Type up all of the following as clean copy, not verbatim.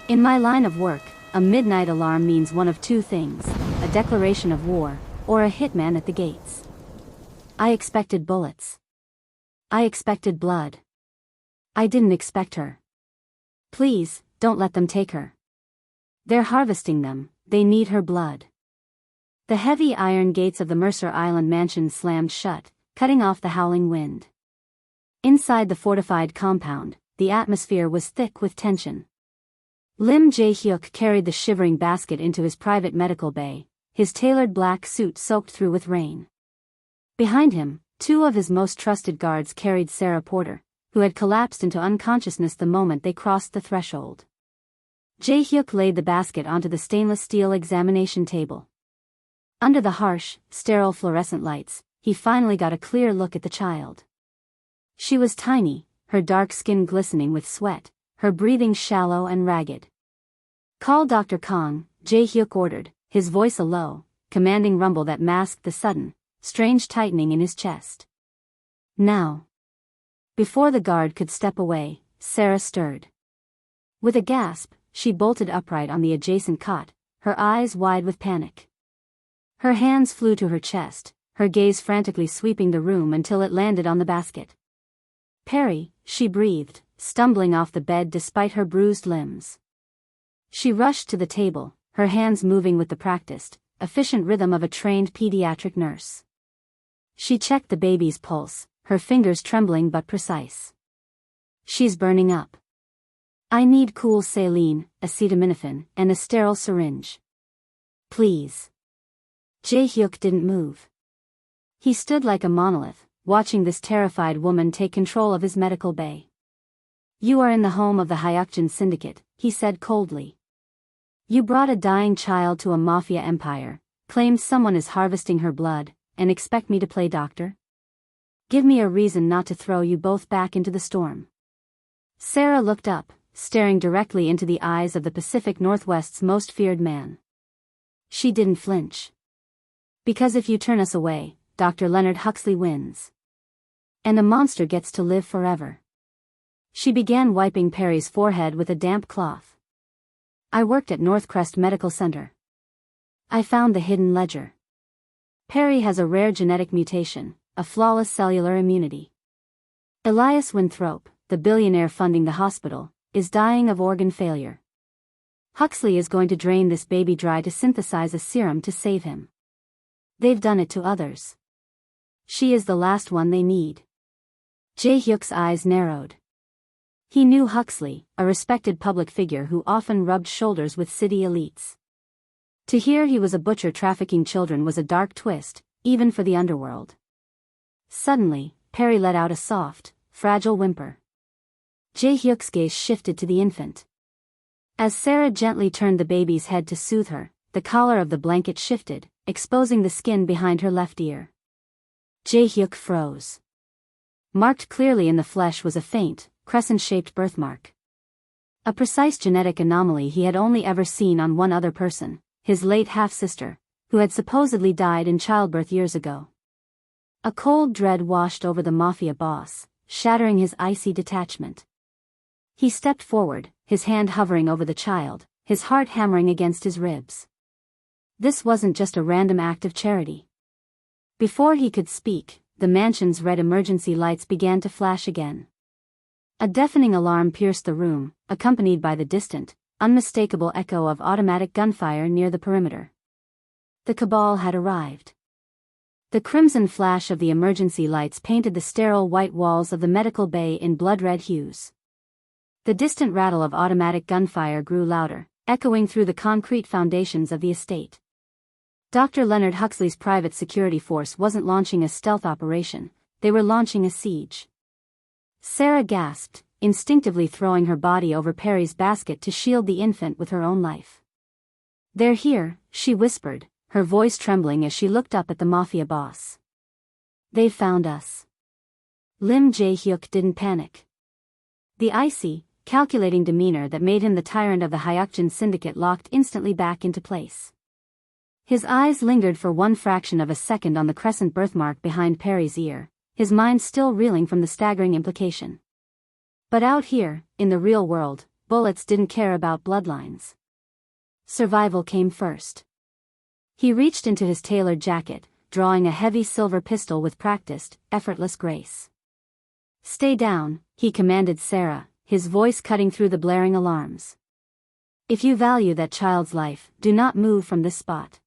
In my line of work, a midnight alarm means one of two things: a declaration of war, or a hitman at the gates. I expected bullets. I expected blood. I didn't expect her. Please, don't let them take her. They're harvesting them, they need her blood. The heavy iron gates of the Mercer Island mansion slammed shut, cutting off the howling wind. Inside the fortified compound, the atmosphere was thick with tension. Lim Jae-Hyuk carried the shivering basket into his private medical bay, his tailored black suit soaked through with rain. Behind him, two of his most trusted guards carried Sarah Porter, who had collapsed into unconsciousness the moment they crossed the threshold. Jae-Hyuk laid the basket onto the stainless steel examination table. Under the harsh, sterile fluorescent lights, he finally got a clear look at the child. She was tiny, her dark skin glistening with sweat, her breathing shallow and ragged. "Call Dr. Kong," Jae-Hyuk ordered, his voice a low, commanding rumble that masked the sudden, strange tightening in his chest. Now. Before the guard could step away, Sarah stirred. With a gasp, she bolted upright on the adjacent cot, her eyes wide with panic. Her hands flew to her chest, her gaze frantically sweeping the room until it landed on the basket. "Peri," she breathed, stumbling off the bed despite her bruised limbs. She rushed to the table, her hands moving with the practiced, efficient rhythm of a trained pediatric nurse. She checked the baby's pulse, her fingers trembling but precise. "She's burning up. I need cool saline, acetaminophen, and a sterile syringe. Please." Jae-Hyuk didn't move. He stood like a monolith, watching this terrified woman take control of his medical bay. "You are in the home of the Hyukjin Syndicate," he said coldly. "You brought a dying child to a mafia empire, claimed someone is harvesting her blood, and expect me to play doctor? Give me a reason not to throw you both back into the storm." Sarah looked up, staring directly into the eyes of the Pacific Northwest's most feared man. She didn't flinch. "Because if you turn us away, Dr. Leonard Huxley wins. And the monster gets to live forever." She began wiping Peri's forehead with a damp cloth. "I worked at Northcrest Medical Center. I found the hidden ledger. Peri has a rare genetic mutation, a flawless cellular immunity. Elias Winthrop, the billionaire funding the hospital, is dying of organ failure. Huxley is going to drain this baby dry to synthesize a serum to save him. They've done it to others. She is the last one they need." Jae-Hyuk's eyes narrowed. He knew Huxley, a respected public figure who often rubbed shoulders with city elites. To hear he was a butcher trafficking children was a dark twist, even for the underworld. Suddenly, Peri let out a soft, fragile whimper. Jae-Hyuk's gaze shifted to the infant. As Sarah gently turned the baby's head to soothe her, the collar of the blanket shifted, exposing the skin behind her left ear. Jae-Hyuk froze. Marked clearly in the flesh was a faint, crescent-shaped birthmark. A precise genetic anomaly he had only ever seen on one other person, his late half-sister, who had supposedly died in childbirth years ago. A cold dread washed over the Mafia boss, shattering his icy detachment. He stepped forward, his hand hovering over the child, his heart hammering against his ribs. This wasn't just a random act of charity. Before he could speak, the mansion's red emergency lights began to flash again. A deafening alarm pierced the room, accompanied by the distant, unmistakable echo of automatic gunfire near the perimeter. The cabal had arrived. The crimson flash of the emergency lights painted the sterile white walls of the medical bay in blood-red hues. The distant rattle of automatic gunfire grew louder, echoing through the concrete foundations of the estate. Dr. Leonard Huxley's private security force wasn't launching a stealth operation, they were launching a siege. Sarah gasped, instinctively throwing her body over Peri's basket to shield the infant with her own life. "They're here," she whispered, her voice trembling as she looked up at the Mafia boss. "They've found us." Lim Jae-Hyuk didn't panic. The icy, calculating demeanor that made him the tyrant of the Hyukjin Syndicate locked instantly back into place. His eyes lingered for one fraction of a second on the crescent birthmark behind Peri's ear, his mind still reeling from the staggering implication. But out here, in the real world, bullets didn't care about bloodlines. Survival came first. He reached into his tailored jacket, drawing a heavy silver pistol with practiced, effortless grace. "Stay down," he commanded Sarah, his voice cutting through the blaring alarms. "If you value that child's life, do not move from this spot."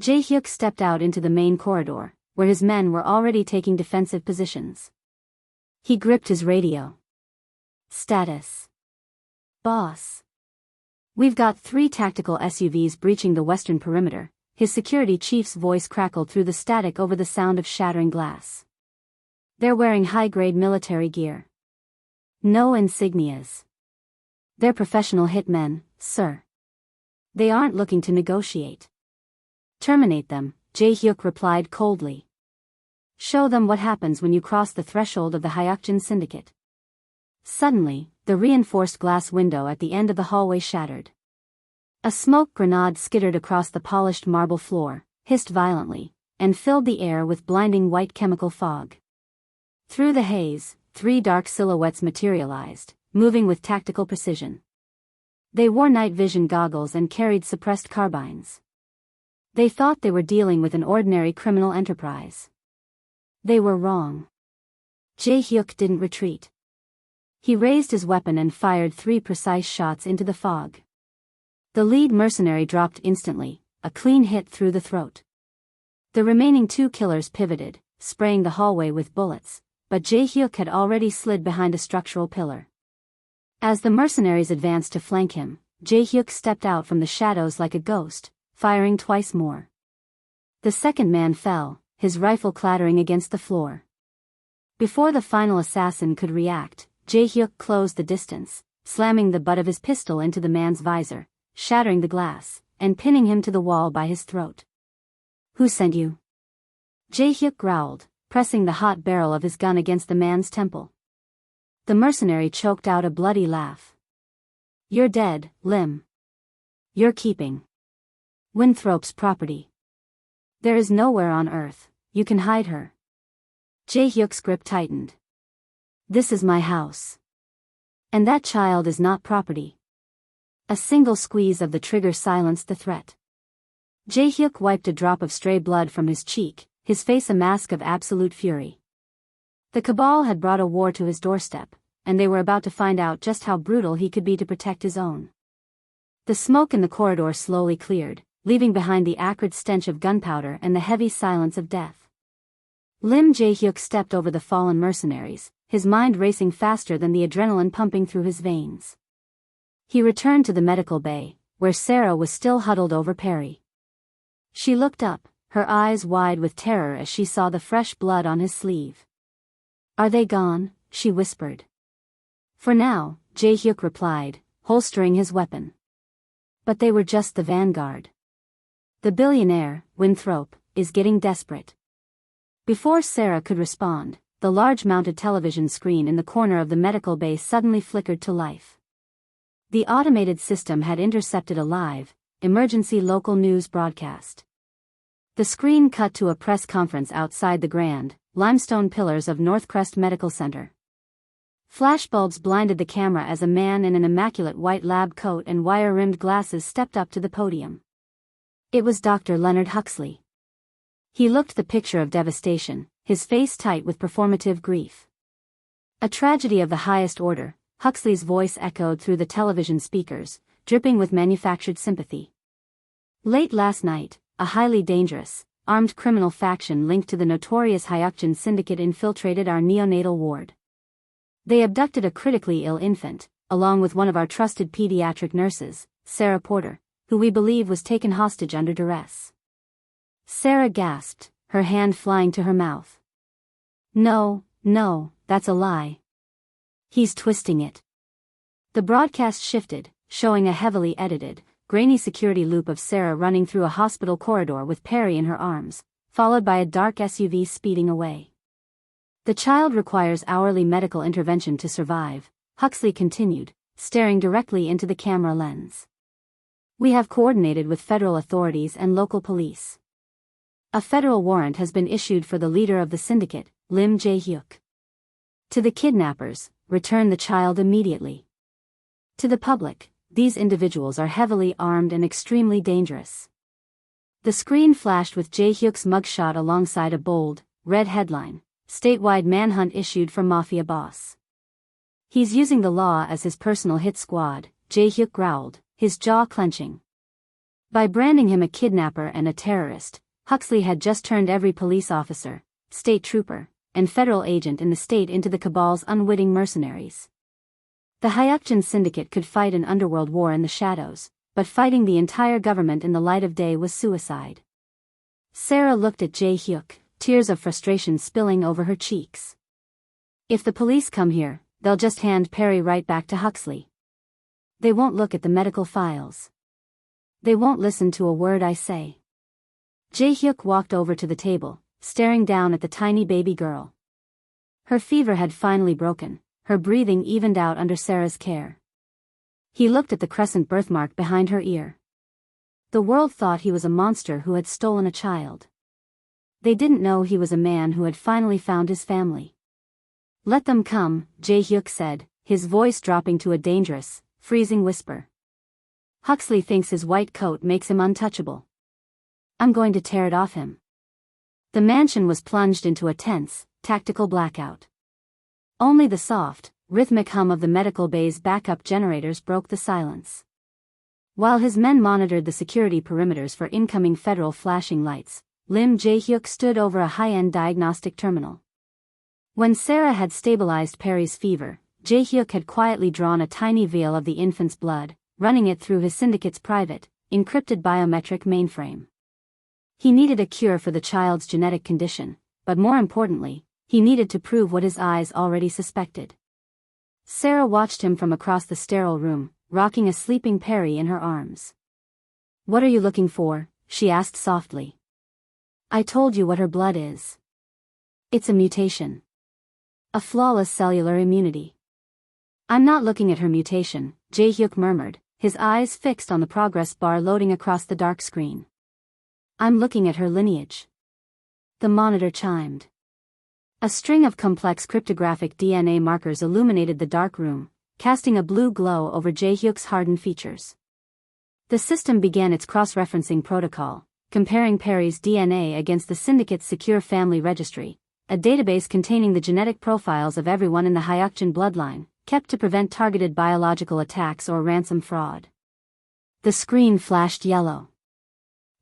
Jae-Hyuk stepped out into the main corridor, where his men were already taking defensive positions. He gripped his radio. "Status. Boss. We've got 3 tactical SUVs breaching the western perimeter." His security chief's voice crackled through the static over the sound of shattering glass. "They're wearing high-grade military gear. No insignias. They're professional hitmen, sir. They aren't looking to negotiate." "Terminate them," Jae-Hyuk replied coldly. "Show them what happens when you cross the threshold of the Hyukjin Syndicate." Suddenly, the reinforced glass window at the end of the hallway shattered. A smoke grenade skittered across the polished marble floor, hissed violently, and filled the air with blinding white chemical fog. Through the haze, 3 dark silhouettes materialized, moving with tactical precision. They wore night vision goggles and carried suppressed carbines. They thought they were dealing with an ordinary criminal enterprise. They were wrong. Jae-Hyuk didn't retreat. He raised his weapon and fired 3 precise shots into the fog. The lead mercenary dropped instantly, a clean hit through the throat. The remaining 2 killers pivoted, spraying the hallway with bullets, but Jae-Hyuk had already slid behind a structural pillar. As the mercenaries advanced to flank him, Jae-Hyuk stepped out from the shadows like a ghost, firing twice more. The second man fell, his rifle clattering against the floor. Before the final assassin could react, Jae-Hyuk closed the distance, slamming the butt of his pistol into the man's visor, shattering the glass, and pinning him to the wall by his throat. "Who sent you?" Jae-Hyuk growled, pressing the hot barrel of his gun against the man's temple. The mercenary choked out a bloody laugh. "You're dead, Lim. You're keeping Winthrop's property. There is nowhere on Earth you can hide her." Jae-Hyuk's grip tightened. "This is my house. And that child is not property." A single squeeze of the trigger silenced the threat. Jae-Hyuk wiped a drop of stray blood from his cheek, his face a mask of absolute fury. The cabal had brought a war to his doorstep, and they were about to find out just how brutal he could be to protect his own. The smoke in the corridor slowly cleared, leaving behind the acrid stench of gunpowder and the heavy silence of death. Lim Jae-Hyuk stepped over the fallen mercenaries, his mind racing faster than the adrenaline pumping through his veins. He returned to the medical bay, where Sarah was still huddled over Peri. She looked up, her eyes wide with terror as she saw the fresh blood on his sleeve. "Are they gone?" she whispered. "For now," Jae-Hyuk replied, holstering his weapon. "But they were just the vanguard. The billionaire, Winthrop, is getting desperate." Before Sarah could respond, the large mounted television screen in the corner of the medical bay suddenly flickered to life. The automated system had intercepted a live, emergency local news broadcast. The screen cut to a press conference outside the grand, limestone pillars of Northcrest Medical Center. Flashbulbs blinded the camera as a man in an immaculate white lab coat and wire-rimmed glasses stepped up to the podium. It was Dr. Leonard Huxley. He looked the picture of devastation, his face tight with performative grief. "A tragedy of the highest order," Huxley's voice echoed through the television speakers, dripping with manufactured sympathy. "Late last night, a highly dangerous, armed criminal faction linked to the notorious Hyukjin Syndicate infiltrated our neonatal ward. They abducted a critically ill infant, along with one of our trusted pediatric nurses, Sarah Porter, who we believe was taken hostage under duress." Sarah gasped, her hand flying to her mouth. No, that's a lie. He's twisting it." The broadcast shifted, showing a heavily edited, grainy security loop of Sarah running through a hospital corridor with Peri in her arms, followed by a dark SUV speeding away. "The child requires hourly medical intervention to survive," Huxley continued, staring directly into the camera lens. "We have coordinated with federal authorities and local police. A federal warrant has been issued for the leader of the syndicate, Lim Jae-Hyuk. To the kidnappers, return the child immediately. To the public, these individuals are heavily armed and extremely dangerous. The screen flashed with Jae-Hyuk's mugshot alongside a bold, red headline, "Statewide manhunt issued for Mafia boss." "He's using the law as his personal hit squad," Jae-Hyuk growled, his jaw clenching. By branding him a kidnapper and a terrorist, Huxley had just turned every police officer, state trooper, and federal agent in the state into the cabal's unwitting mercenaries. The Hyukjin Syndicate could fight an underworld war in the shadows, but fighting the entire government in the light of day was suicide. Sarah looked at Jae-Hyuk, tears of frustration spilling over her cheeks. "If the police come here, they'll just hand Peri right back to Huxley. They won't look at the medical files. They won't listen to a word I say." Jae-Hyuk walked over to the table, staring down at the tiny baby girl. Her fever had finally broken, her breathing evened out under Sarah's care. He looked at the crescent birthmark behind her ear. The world thought he was a monster who had stolen a child. They didn't know he was a man who had finally found his family. "Let them come," Jae-Hyuk said, his voice dropping to a dangerous, freezing whisper. "Huxley thinks his white coat makes him untouchable. I'm going to tear it off him." The mansion was plunged into a tense, tactical blackout. Only the soft, rhythmic hum of the medical bay's backup generators broke the silence. While his men monitored the security perimeters for incoming federal flashing lights, Lim Jae-Hyuk stood over a high-end diagnostic terminal. When Sarah had stabilized Peri's fever, Jae-Hyuk had quietly drawn a tiny vial of the infant's blood, running it through his syndicate's private, encrypted biometric mainframe. He needed a cure for the child's genetic condition, but more importantly, he needed to prove what his eyes already suspected. Sarah watched him from across the sterile room, rocking a sleeping Peri in her arms. "What are you looking for?" she asked softly. "I told you what her blood is. It's a mutation. A flawless cellular immunity." "I'm not looking at her mutation," Jae-Hyuk murmured, his eyes fixed on the progress bar loading across the dark screen. "I'm looking at her lineage." The monitor chimed. A string of complex cryptographic DNA markers illuminated the dark room, casting a blue glow over Jae-Hyuk's hardened features. The system began its cross-referencing protocol, comparing Peri's DNA against the Syndicate's secure family registry, a database containing the genetic profiles of everyone in the Hyukjin bloodline, kept to prevent targeted biological attacks or ransom fraud. The screen flashed yellow.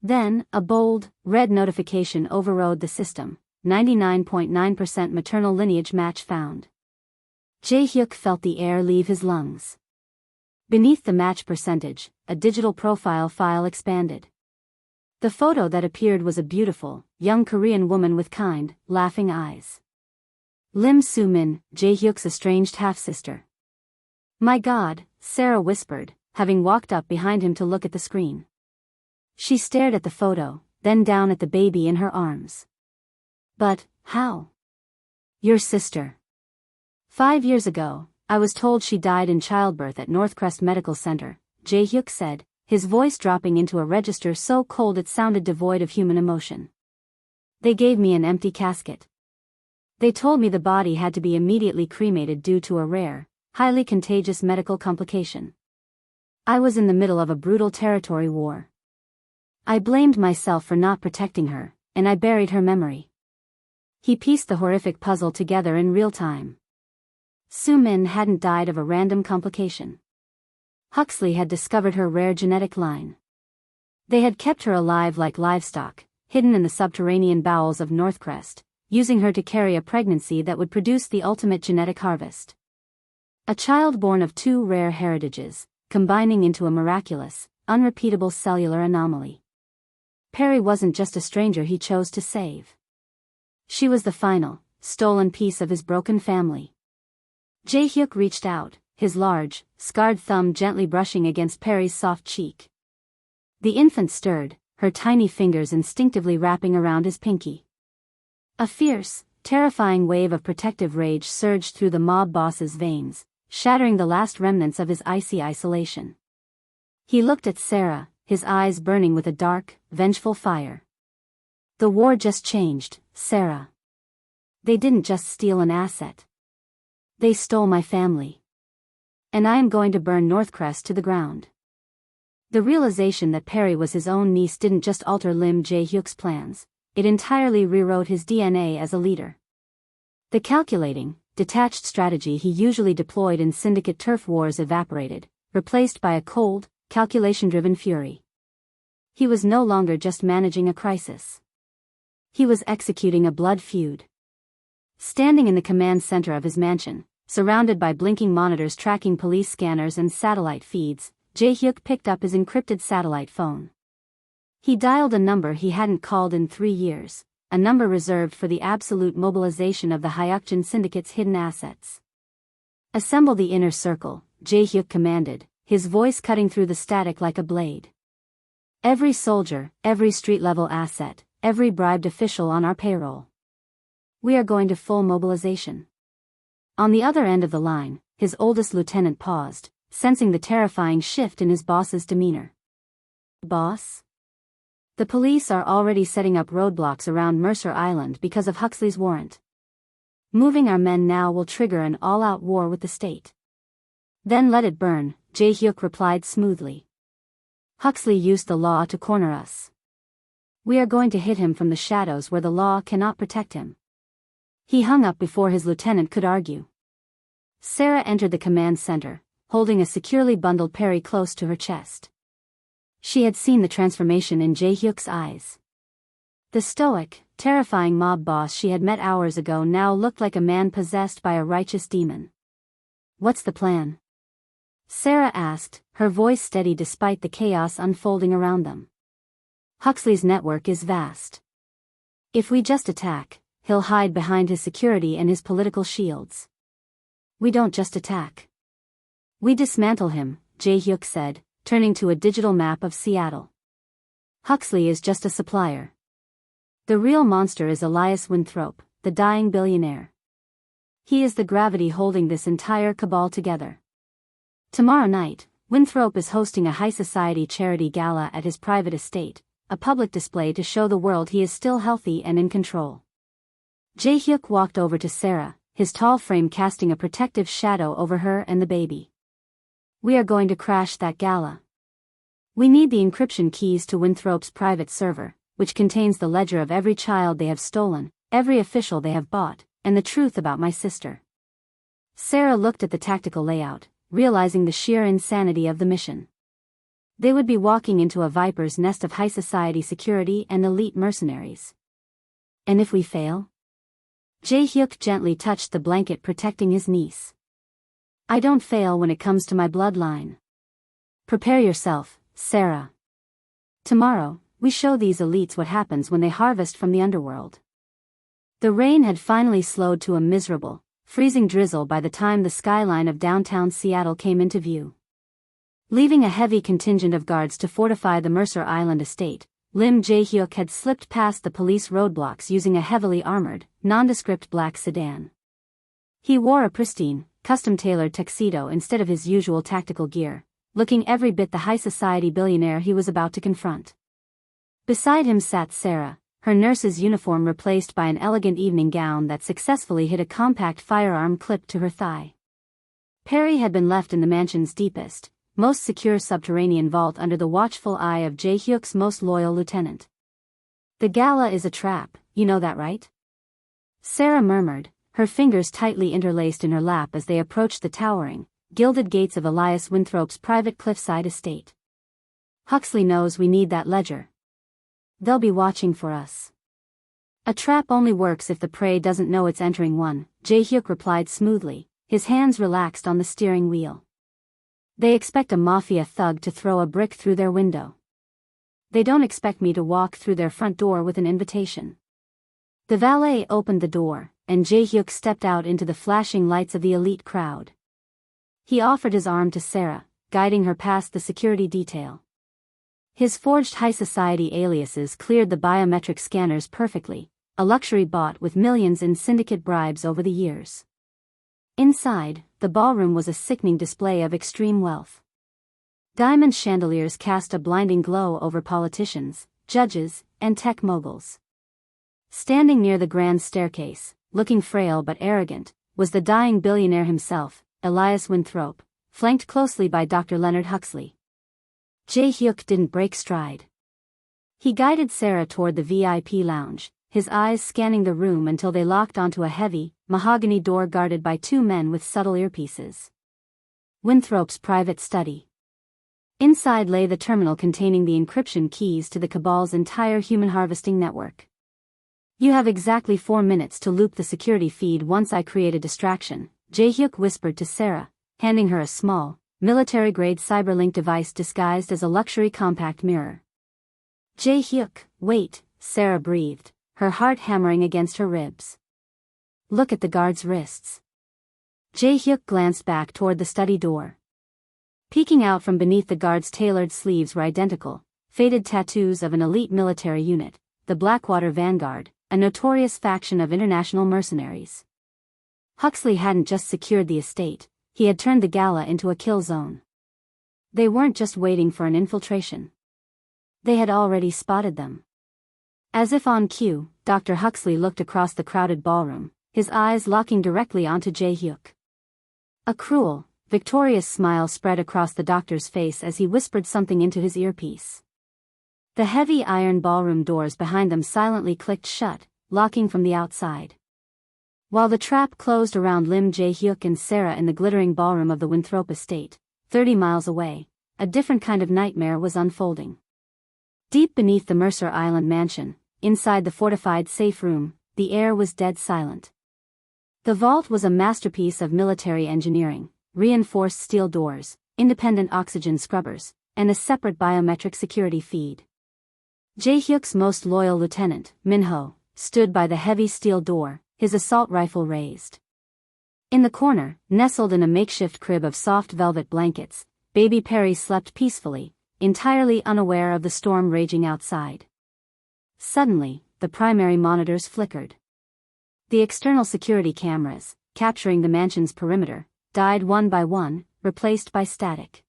Then, a bold, red notification overrode the system. 99.9% maternal lineage match found. Jae-Hyuk felt the air leave his lungs. Beneath the match percentage, a digital profile file expanded. The photo that appeared was a beautiful, young Korean woman with kind, laughing eyes. Lim Soo-min, Jae-Hyuk's estranged half-sister. "My God," Sarah whispered, having walked up behind him to look at the screen. She stared at the photo, then down at the baby in her arms. "But, how? Your sister." 5 years ago, I was told she died in childbirth at Northcrest Medical Center, Jae-Hyuk said, his voice dropping into a register so cold it sounded devoid of human emotion. "They gave me an empty casket. They told me the body had to be immediately cremated due to a rare, highly contagious medical complication. I was in the middle of a brutal territory war. I blamed myself for not protecting her, and I buried her memory." He pieced the horrific puzzle together in real time. Soo-min hadn't died of a random complication. Huxley had discovered her rare genetic line. They had kept her alive like livestock, hidden in the subterranean bowels of Northcrest, using her to carry a pregnancy that would produce the ultimate genetic harvest. A child born of two rare heritages, combining into a miraculous, unrepeatable cellular anomaly. Peri wasn't just a stranger he chose to save. She was the final, stolen piece of his broken family. Jae-Hyuk reached out, his large, scarred thumb gently brushing against Peri's soft cheek. The infant stirred, her tiny fingers instinctively wrapping around his pinky. A fierce, terrifying wave of protective rage surged through the mob boss's veins, shattering the last remnants of his icy isolation. He looked at Sarah, his eyes burning with a dark, vengeful fire. "The war just changed, Sarah. They didn't just steal an asset. They stole my family. And I am going to burn Northcrest to the ground. The realization that Peri was his own niece didn't just alter Lim Jae-Hyuk's plans, it entirely rewrote his DNA as a leader. The calculating, detached strategy he usually deployed in syndicate turf wars evaporated, replaced by a cold, calculation-driven fury. He was no longer just managing a crisis. He was executing a blood feud. Standing in the command center of his mansion, surrounded by blinking monitors tracking police scanners and satellite feeds, Jae-Hyuk picked up his encrypted satellite phone. He dialed a number he hadn't called in 3 years, a number reserved for the absolute mobilization of the Hyukjin Syndicate's hidden assets. "Assemble the inner circle," Jae-Hyuk commanded, his voice cutting through the static like a blade. "Every soldier, every street-level asset, every bribed official on our payroll. We are going to full mobilization." On the other end of the line, his oldest lieutenant paused, sensing the terrifying shift in his boss's demeanor. "Boss? The police are already setting up roadblocks around Mercer Island because of Huxley's warrant. Moving our men now will trigger an all-out war with the state." "Then let it burn," Jae-Hyuk replied smoothly. "Huxley used the law to corner us. We are going to hit him from the shadows where the law cannot protect him." He hung up before his lieutenant could argue. Sarah entered the command center, holding a securely bundled Peri close to her chest. She had seen the transformation in Jae-Hyuk's eyes. The stoic, terrifying mob boss she had met hours ago now looked like a man possessed by a righteous demon. "What's the plan?" Sarah asked, her voice steady despite the chaos unfolding around them. "Huxley's network is vast. If we just attack, he'll hide behind his security and his political shields. We don't just attack. We dismantle him," Jae-Hyuk said, turning to a digital map of Seattle. "Huxley is just a supplier. The real monster is Elias Winthrop, the dying billionaire. He is the gravity holding this entire cabal together." Tomorrow night, Winthrop is hosting a high society charity gala at his private estate, a public display to show the world he is still healthy and in control. Jae-Hyuk walked over to Sarah, his tall frame casting a protective shadow over her and the baby. "We are going to crash that gala. We need the encryption keys to Winthrop's private server, which contains the ledger of every child they have stolen, every official they have bought, and the truth about my sister." Sarah looked at the tactical layout, realizing the sheer insanity of the mission. They would be walking into a viper's nest of high society security and elite mercenaries. "And if we fail?" Jae-Hyuk gently touched the blanket protecting his niece. "I don't fail when it comes to my bloodline. Prepare yourself, Sarah. Tomorrow, we show these elites what happens when they harvest from the underworld." The rain had finally slowed to a miserable, freezing drizzle by the time the skyline of downtown Seattle came into view. Leaving a heavy contingent of guards to fortify the Mercer Island estate, Lim Jae-Hyuk had slipped past the police roadblocks using a heavily armored, nondescript black sedan. He wore a pristine, custom-tailored tuxedo instead of his usual tactical gear, looking every bit the high society billionaire he was about to confront. Beside him sat Sarah, her nurse's uniform replaced by an elegant evening gown that successfully hid a compact firearm clipped to her thigh. Peri had been left in the mansion's deepest, most secure subterranean vault under the watchful eye of Jae-Hyuk's most loyal lieutenant. "The gala is a trap, you know that, right?" Sarah murmured, her fingers tightly interlaced in her lap as they approached the towering, gilded gates of Elias Winthrop's private cliffside estate. "Huxley knows we need that ledger. They'll be watching for us." "A trap only works if the prey doesn't know it's entering one," Jae-Hyuk replied smoothly, his hands relaxed on the steering wheel. "They expect a Mafia thug to throw a brick through their window. They don't expect me to walk through their front door with an invitation." The valet opened the door, and Jae-Hyuk stepped out into the flashing lights of the elite crowd. He offered his arm to Sarah, guiding her past the security detail. His forged high society aliases cleared the biometric scanners perfectly, a luxury bought with millions in syndicate bribes over the years. Inside, the ballroom was a sickening display of extreme wealth. Diamond chandeliers cast a blinding glow over politicians, judges, and tech moguls. Standing near the grand staircase, looking frail but arrogant, was the dying billionaire himself, Elias Winthrop, flanked closely by Dr. Leonard Huxley. Jae-Hyuk didn't break stride. He guided Sarah toward the VIP lounge, his eyes scanning the room until they locked onto a heavy, mahogany door guarded by two men with subtle earpieces. Winthrop's private study. Inside lay the terminal containing the encryption keys to the cabal's entire human harvesting network. "You have exactly 4 minutes to loop the security feed once I create a distraction," Jae-Hyuk whispered to Sarah, handing her a small, military-grade cyberlink device disguised as a luxury compact mirror. "Jae-Hyuk, wait," Sarah breathed, her heart hammering against her ribs. "Look at the guard's wrists." Jae-Hyuk glanced back toward the study door. Peeking out from beneath the guard's tailored sleeves were identical, faded tattoos of an elite military unit, the Blackwater Vanguard, a notorious faction of international mercenaries. Huxley hadn't just secured the estate, he had turned the gala into a kill zone. They weren't just waiting for an infiltration. They had already spotted them. As if on cue, Dr. Huxley looked across the crowded ballroom, his eyes locking directly onto Jae-Hyuk. A cruel, victorious smile spread across the doctor's face as he whispered something into his earpiece. The heavy iron ballroom doors behind them silently clicked shut, locking from the outside. While the trap closed around Lim Jae-Hyuk and Sarah in the glittering ballroom of the Winthrop estate, 30 miles away, a different kind of nightmare was unfolding. Deep beneath the Mercer Island mansion, inside the fortified safe room, the air was dead silent. The vault was a masterpiece of military engineering, reinforced steel doors, independent oxygen scrubbers, and a separate biometric security feed. Jae-Hyuk's most loyal lieutenant, Min-ho, stood by the heavy steel door, his assault rifle raised. In the corner, nestled in a makeshift crib of soft velvet blankets, baby Peri slept peacefully, entirely unaware of the storm raging outside. Suddenly, the primary monitors flickered. The external security cameras, capturing the mansion's perimeter, died one by one, replaced by static.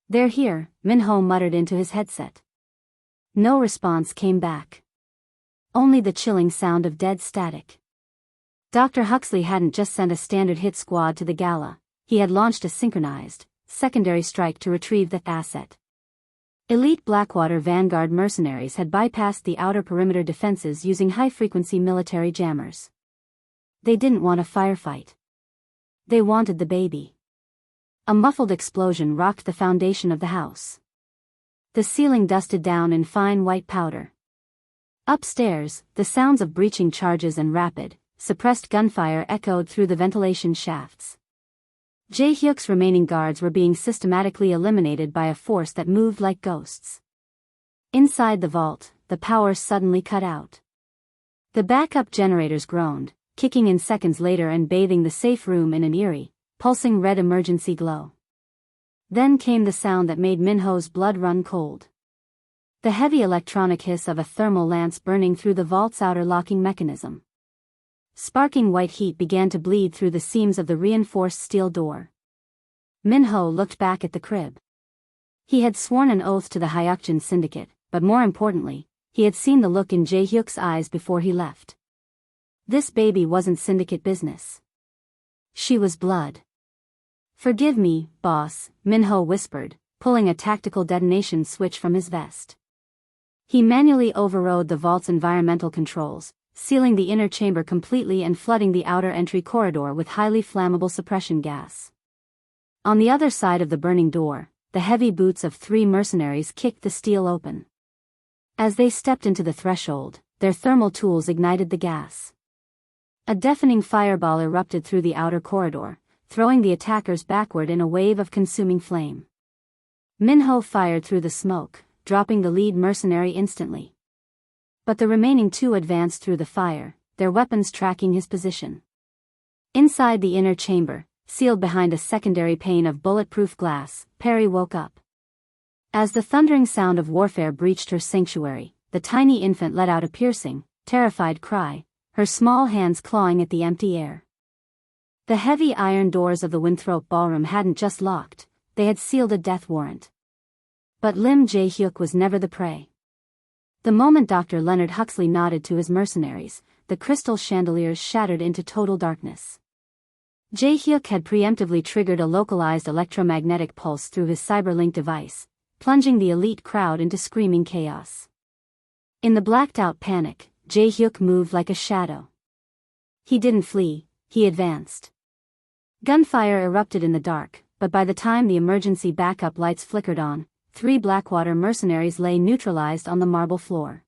"They're here," Min-ho muttered into his headset. No response came back. Only the chilling sound of dead static. Dr. Huxley hadn't just sent a standard hit squad to the gala, he had launched a synchronized, secondary strike to retrieve the asset. Elite Blackwater Vanguard mercenaries had bypassed the outer perimeter defenses using high-frequency military jammers. They didn't want a firefight. They wanted the baby. A muffled explosion rocked the foundation of the house. The ceiling dusted down in fine white powder. Upstairs, the sounds of breaching charges and rapid, suppressed gunfire echoed through the ventilation shafts. Jae-Hyuk's remaining guards were being systematically eliminated by a force that moved like ghosts. Inside the vault, the power suddenly cut out. The backup generators groaned, kicking in seconds later and bathing the safe room in an eerie, pulsing red emergency glow. Then came the sound that made Min-ho's blood run cold. The heavy electronic hiss of a thermal lance burning through the vault's outer locking mechanism. Sparking white heat began to bleed through the seams of the reinforced steel door. Min-ho looked back at the crib. He had sworn an oath to the Hyukjin Syndicate, but more importantly, he had seen the look in Jae-Hyuk's eyes before he left. This baby wasn't Syndicate business. She was blood. "Forgive me, boss," Min-ho whispered, pulling a tactical detonation switch from his vest. He manually overrode the vault's environmental controls, sealing the inner chamber completely and flooding the outer entry corridor with highly flammable suppression gas. On the other side of the burning door, the heavy boots of 3 mercenaries kicked the steel open. As they stepped into the threshold, their thermal tools ignited the gas. A deafening fireball erupted through the outer corridor, throwing the attackers backward in a wave of consuming flame. Min-ho fired through the smoke, dropping the lead mercenary instantly. But the remaining 2 advanced through the fire, their weapons tracking his position. Inside the inner chamber, sealed behind a secondary pane of bulletproof glass, Peri woke up. As the thundering sound of warfare breached her sanctuary, the tiny infant let out a piercing, terrified cry, her small hands clawing at the empty air. The heavy iron doors of the Winthrop ballroom hadn't just locked, they had sealed a death warrant. But Lim Jae-Hyuk was never the prey. The moment Dr. Leonard Huxley nodded to his mercenaries, the crystal chandeliers shattered into total darkness. Jae-Hyuk had preemptively triggered a localized electromagnetic pulse through his cyberlink device, plunging the elite crowd into screaming chaos. In the blacked-out panic, Jae-Hyuk moved like a shadow. He didn't flee, he advanced. Gunfire erupted in the dark, but by the time the emergency backup lights flickered on, 3 Blackwater mercenaries lay neutralized on the marble floor.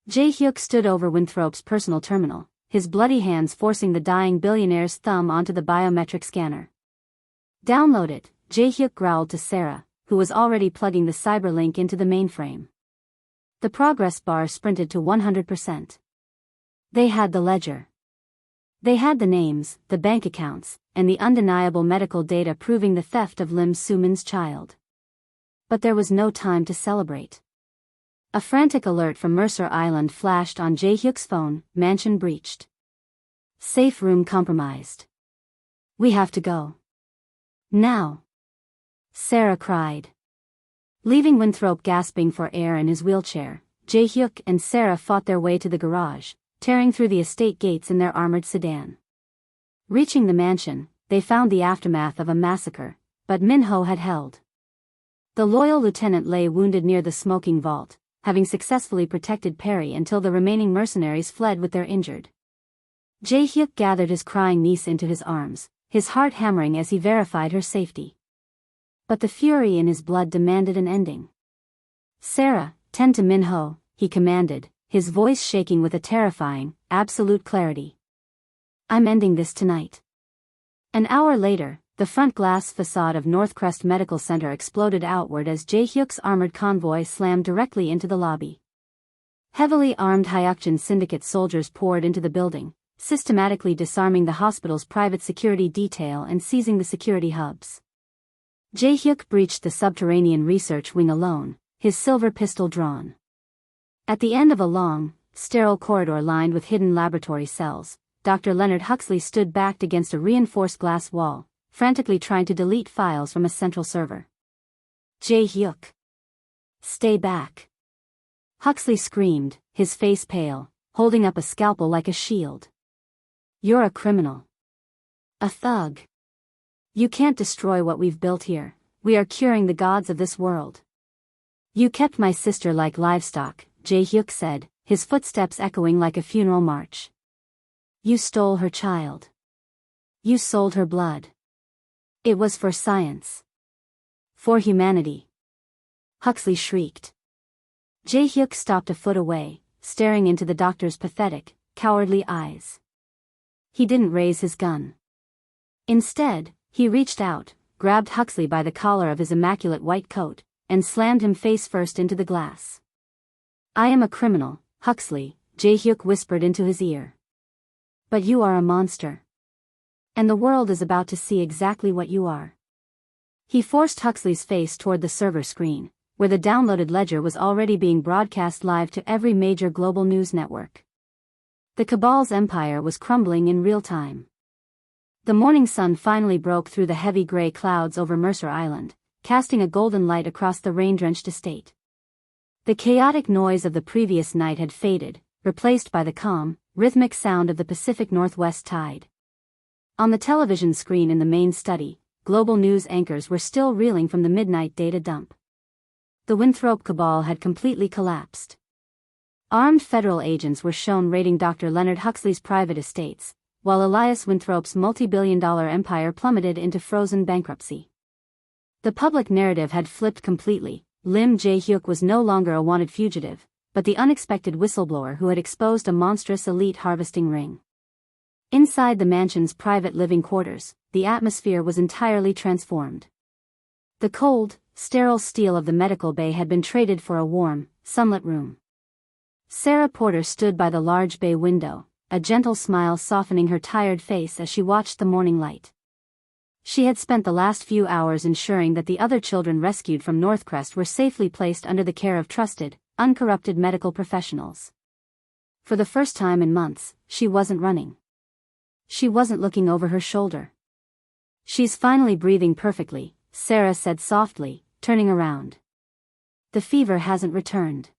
Jae-Hyuk stood over Winthrop's personal terminal, his bloody hands forcing the dying billionaire's thumb onto the biometric scanner. "Download it," Jae-Hyuk growled to Sarah, who was already plugging the cyberlink into the mainframe. The progress bar sprinted to 100%. They had the ledger. They had the names, the bank accounts, and the undeniable medical data proving the theft of Lim Soo-min's child. But there was no time to celebrate. A frantic alert from Mercer Island flashed on Jae-Hyuk's phone: mansion breached. Safe room compromised. "We have to go. Now," Sarah cried. Leaving Winthrop gasping for air in his wheelchair, Jae-Hyuk and Sarah fought their way to the garage, tearing through the estate gates in their armored sedan. Reaching the mansion, they found the aftermath of a massacre, but Min-ho had held. The loyal lieutenant lay wounded near the smoking vault, having successfully protected Peri until the remaining mercenaries fled with their injured. Jae-Hyuk gathered his crying niece into his arms, his heart hammering as he verified her safety. But the fury in his blood demanded an ending. "Sarah, tend to Min-ho," he commanded, his voice shaking with a terrifying, absolute clarity. "I'm ending this tonight." An hour later, the front glass facade of Northcrest Medical Center exploded outward as Jae-Hyuk's armored convoy slammed directly into the lobby. Heavily armed Hyukjin Syndicate soldiers poured into the building, systematically disarming the hospital's private security detail and seizing the security hubs. Jae-Hyuk breached the subterranean research wing alone, his silver pistol drawn. At the end of a long, sterile corridor lined with hidden laboratory cells, Dr. Leonard Huxley stood backed against a reinforced glass wall, frantically trying to delete files from a central server. "Jae-Hyuk! Stay back!" Huxley screamed, his face pale, holding up a scalpel like a shield. "You're a criminal. A thug. You can't destroy what we've built here. We are curing the gods of this world." "You kept my sister like livestock," Jae-Hyuk said, his footsteps echoing like a funeral march. "You stole her child. You sold her blood. It was for science. For humanity." Huxley shrieked. Jae-Hyuk stopped a foot away, staring into the doctor's pathetic, cowardly eyes. He didn't raise his gun. Instead, he reached out, grabbed Huxley by the collar of his immaculate white coat, and slammed him face first into the glass. "I am a criminal, Huxley," Jae-Hyuk whispered into his ear. "But you are a monster. And the world is about to see exactly what you are." He forced Huxley's face toward the server screen, where the downloaded ledger was already being broadcast live to every major global news network. The cabal's empire was crumbling in real time. The morning sun finally broke through the heavy gray clouds over Mercer Island, casting a golden light across the rain-drenched estate. The chaotic noise of the previous night had faded, replaced by the calm, rhythmic sound of the Pacific Northwest tide. On the television screen in the main study, global news anchors were still reeling from the midnight data dump. The Winthrop cabal had completely collapsed. Armed federal agents were shown raiding Dr. Leonard Huxley's private estates, while Elias Winthrop's multi-billion-dollar empire plummeted into frozen bankruptcy. The public narrative had flipped completely. Lim Jae-Hyuk was no longer a wanted fugitive, but the unexpected whistleblower who had exposed a monstrous elite harvesting ring. Inside the mansion's private living quarters, the atmosphere was entirely transformed. The cold, sterile steel of the medical bay had been traded for a warm, sunlit room. Sarah Porter stood by the large bay window, a gentle smile softening her tired face as she watched the morning light. She had spent the last few hours ensuring that the other children rescued from Northcrest were safely placed under the care of trusted, uncorrupted medical professionals. For the first time in months, she wasn't running. She wasn't looking over her shoulder. "She's finally breathing perfectly," Sarah said softly, turning around. "The fever hasn't returned.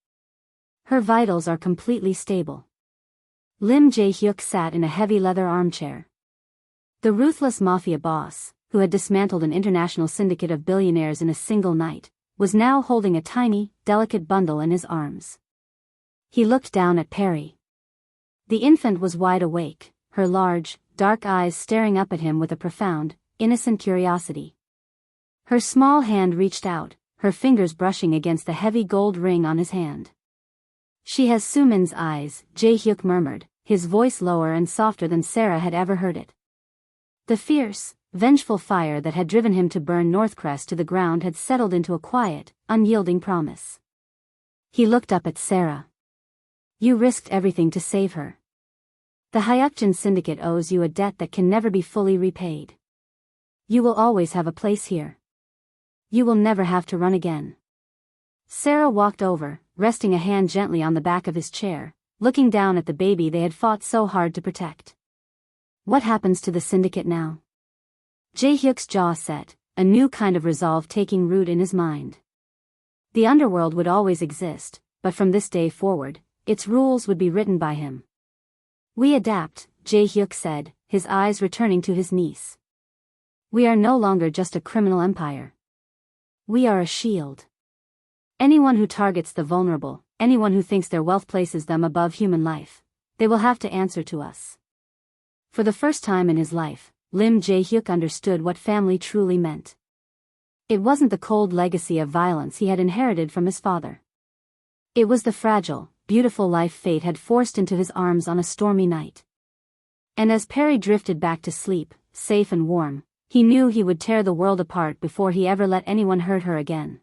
Her vitals are completely stable." Lim Jae-Hyuk sat in a heavy leather armchair. The ruthless Mafia boss, who had dismantled an international syndicate of billionaires in a single night, was now holding a tiny, delicate bundle in his arms. He looked down at Peri. The infant was wide awake, her large, dark eyes staring up at him with a profound, innocent curiosity. Her small hand reached out, her fingers brushing against the heavy gold ring on his hand. "She has Sumin's eyes," Jae-Hyuk murmured, his voice lower and softer than Sarah had ever heard it. The fierce, vengeful fire that had driven him to burn Northcrest to the ground had settled into a quiet, unyielding promise. He looked up at Sarah. "You risked everything to save her. The Hyukjin Syndicate owes you a debt that can never be fully repaid. You will always have a place here. You will never have to run again." Sarah walked over, resting a hand gently on the back of his chair, looking down at the baby they had fought so hard to protect. "What happens to the syndicate now?" Jae-Hyuk's jaw set, a new kind of resolve taking root in his mind. The underworld would always exist, but from this day forward, its rules would be written by him. "We adapt," Jae-Hyuk said, his eyes returning to his niece. "We are no longer just a criminal empire. We are a shield. Anyone who targets the vulnerable, anyone who thinks their wealth places them above human life, they will have to answer to us." For the first time in his life, Lim Jae-Hyuk understood what family truly meant. It wasn't the cold legacy of violence he had inherited from his father. It was the fragile, beautiful life fate had forced into his arms on a stormy night. And as Peri drifted back to sleep, safe and warm, he knew he would tear the world apart before he ever let anyone hurt her again.